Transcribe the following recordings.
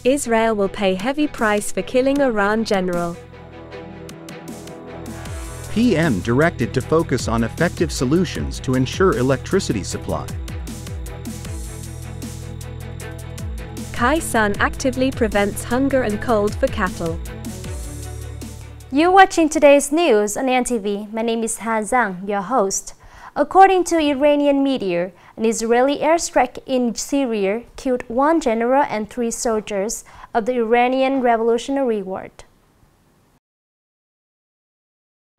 Israel will pay heavy price for killing Iran general. PM directed to focus on effective solutions to ensure electricity supply. Sun actively prevents hunger and cold for cattle. You're watching today's news on NTV. My name is Han Zhang, your host. According to Iranian media, an Israeli airstrike in Syria killed 1 general and 3 soldiers of the Iranian Revolutionary Guard.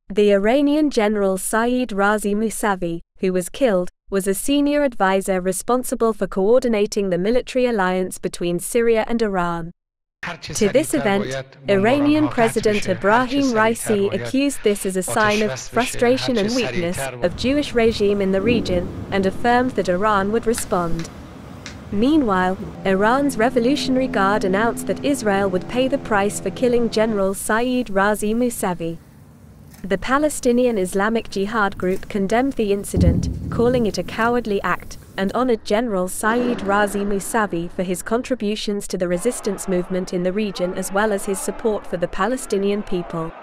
The Iranian general Saeed Razi Mousavi, who was killed, was a senior advisor responsible for coordinating the military alliance between Syria and Iran. To this event, Iranian President Ebrahim Raisi accused this as a sign of frustration and weakness of Jewish regime in the region and affirmed that Iran would respond. Meanwhile, Iran's Revolutionary Guard announced that Israel would pay the price for killing General Saeed Razi Mousavi. The Palestinian Islamic Jihad group condemned the incident, calling it a cowardly act, and honored General Saeed Razi Mousavi for his contributions to the resistance movement in the region as well as his support for the Palestinian people.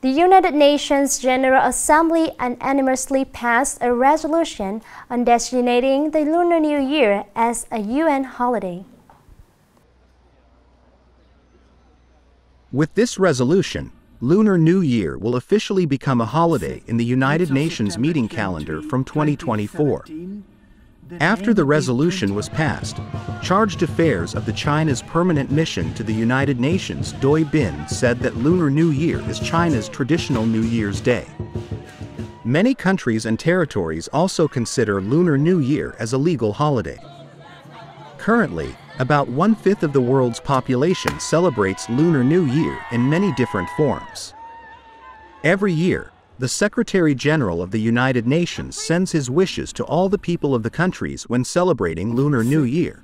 The United Nations General Assembly unanimously passed a resolution on designating the Lunar New Year as a UN holiday. With this resolution, Lunar New Year will officially become a holiday in the United Nations meeting calendar from 2024. After the resolution was passed, Chargé d'Affaires of China's permanent mission to the United Nations, Doi Bin, said that Lunar New Year is China's traditional New Year's Day. Many countries and territories also consider Lunar New Year as a legal holiday. Currently, about 1/5 of the world's population celebrates Lunar New Year in many different forms. Every year, the Secretary-General of the United Nations sends his wishes to all the people of the countries when celebrating Lunar New Year.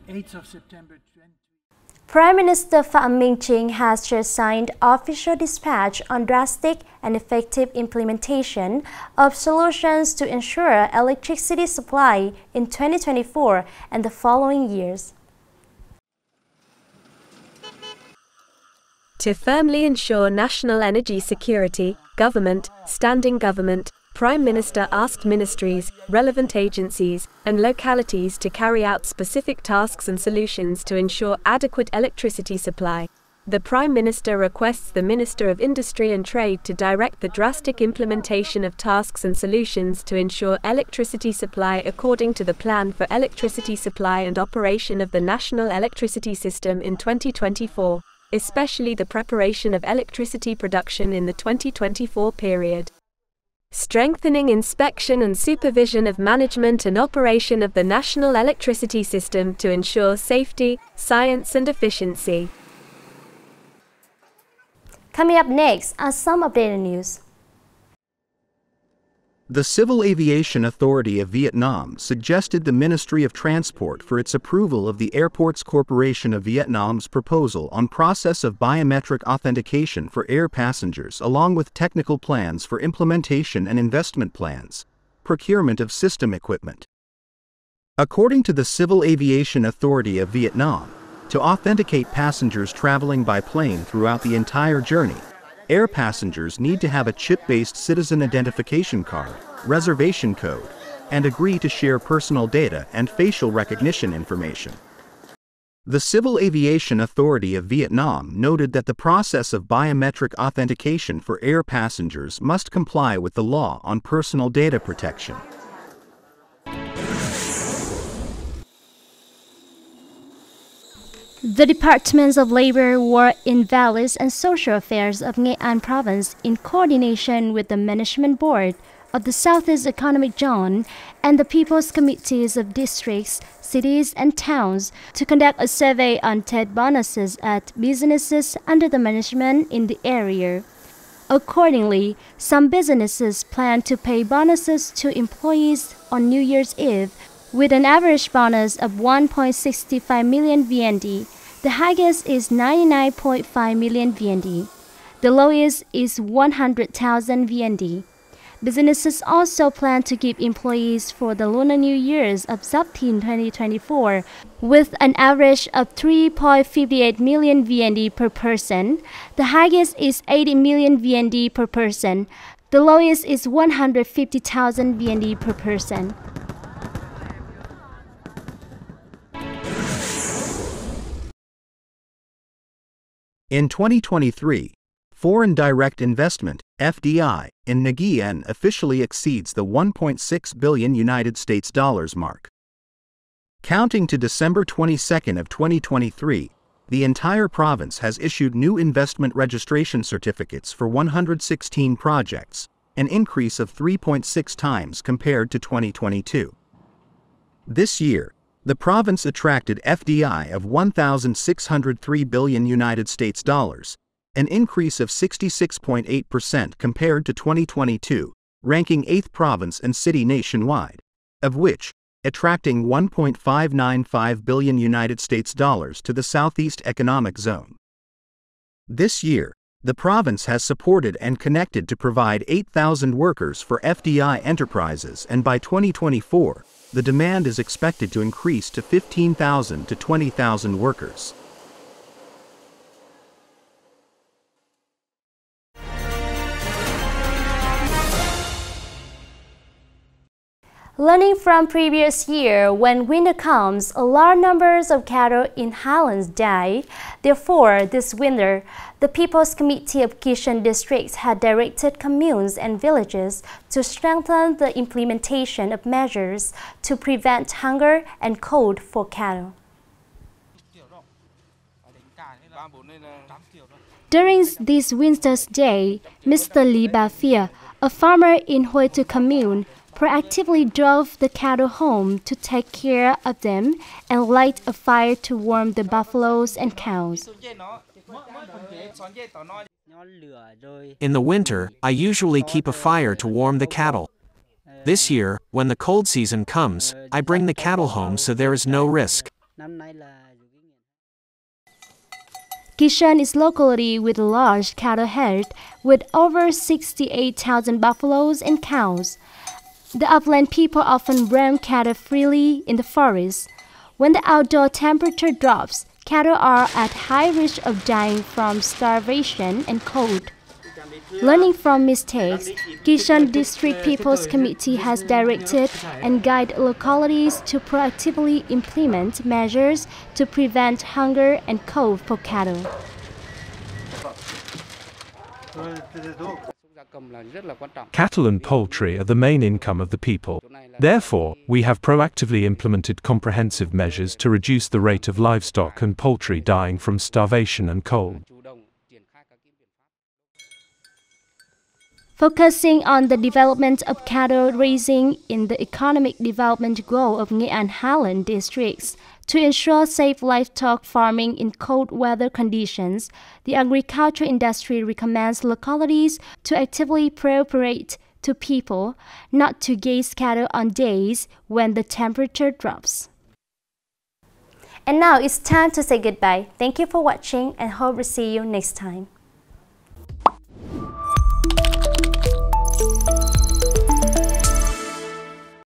Prime Minister Phạm Minh Chính has just signed official dispatch on drastic and effective implementation of solutions to ensure electricity supply in 2024 and the following years. To firmly ensure national energy security, Standing Government, Prime Minister asked ministries, relevant agencies, and localities to carry out specific tasks and solutions to ensure adequate electricity supply. The Prime Minister requests the Minister of Industry and Trade to direct the drastic implementation of tasks and solutions to ensure electricity supply according to the Plan for Electricity Supply and Operation of the National Electricity System in 2024. Especially the preparation of electricity production in the 2024 period. Strengthening inspection and supervision of management and operation of the national electricity system to ensure safety, science and efficiency. Coming up next are some updated news. The Civil Aviation Authority of Vietnam suggested the Ministry of Transport for its approval of the Airports Corporation of Vietnam's proposal on process of biometric authentication for air passengers along with technical plans for implementation and investment plans, procurement of system equipment. According to the Civil Aviation Authority of Vietnam, to authenticate passengers traveling by plane throughout the entire journey, air passengers need to have a chip-based citizen identification card, reservation code, and agree to share personal data and facial recognition information. The Civil Aviation Authority of Vietnam noted that the process of biometric authentication for air passengers must comply with the law on personal data protection. The Departments of Labor, Work, Invalidity and Social Affairs of Nghệ An Province, in coordination with the Management Board of the Southeast Economic Zone and the People's Committees of Districts, Cities and Towns, to conduct a survey on TED bonuses at businesses under the management in the area. Accordingly, some businesses plan to pay bonuses to employees on New Year's Eve, with an average bonus of 1.65 million VND. The highest is 99.5 million VND. The lowest is 100,000 VND. Businesses also plan to keep employees for the Lunar New Year's of Zaptin 2024, with an average of 3.58 million VND per person. The highest is 80 million VND per person. The lowest is 150,000 VND per person. In 2023, foreign direct investment (FDI) in Nghệ An officially exceeds the 1.6 billion United States dollars mark. Counting to December 22 of 2023, the entire province has issued new investment registration certificates for 116 projects, an increase of 3.6 times compared to 2022. This year, the province attracted FDI of 1,603 billion United States dollars, an increase of 66.8% compared to 2022, ranking 8th province and city nationwide, of which attracting 1.595 billion United States dollars to the Southeast Economic Zone. This year, the province has supported and connected to provide 8,000 workers for FDI enterprises, and by 2024, the demand is expected to increase to 15,000 to 20,000 workers. Learning from previous year, when winter comes, a large numbers of cattle in highlands die. Therefore, this winter, the People's Committee of Kishan districts had directed communes and villages to strengthen the implementation of measures to prevent hunger and cold for cattle. During this winter's day, Mr. Li Bafia, a farmer in Hoitu commune, proactively drove the cattle home to take care of them and light a fire to warm the buffaloes and cows. In the winter, I usually keep a fire to warm the cattle. This year, when the cold season comes, I bring the cattle home so there is no risk. Kishan is a locality with a large cattle herd with over 68,000 buffaloes and cows. The upland people often roam cattle freely in the forest. When the outdoor temperature drops, cattle are at high risk of dying from starvation and cold. Learning from mistakes, Kishan District People's Committee has directed and guided localities to proactively implement measures to prevent hunger and cold for cattle. Cattle and poultry are the main income of the people. Therefore, we have proactively implemented comprehensive measures to reduce the rate of livestock and poultry dying from starvation and cold. Focusing on the development of cattle raising in the economic development goal of Nghệ An Highland districts, to ensure safe livestock farming in cold weather conditions, the agriculture industry recommends localities to actively cooperate to people, not to gaze cattle on days when the temperature drops. And now it's time to say goodbye. Thank you for watching and hope to see you next time.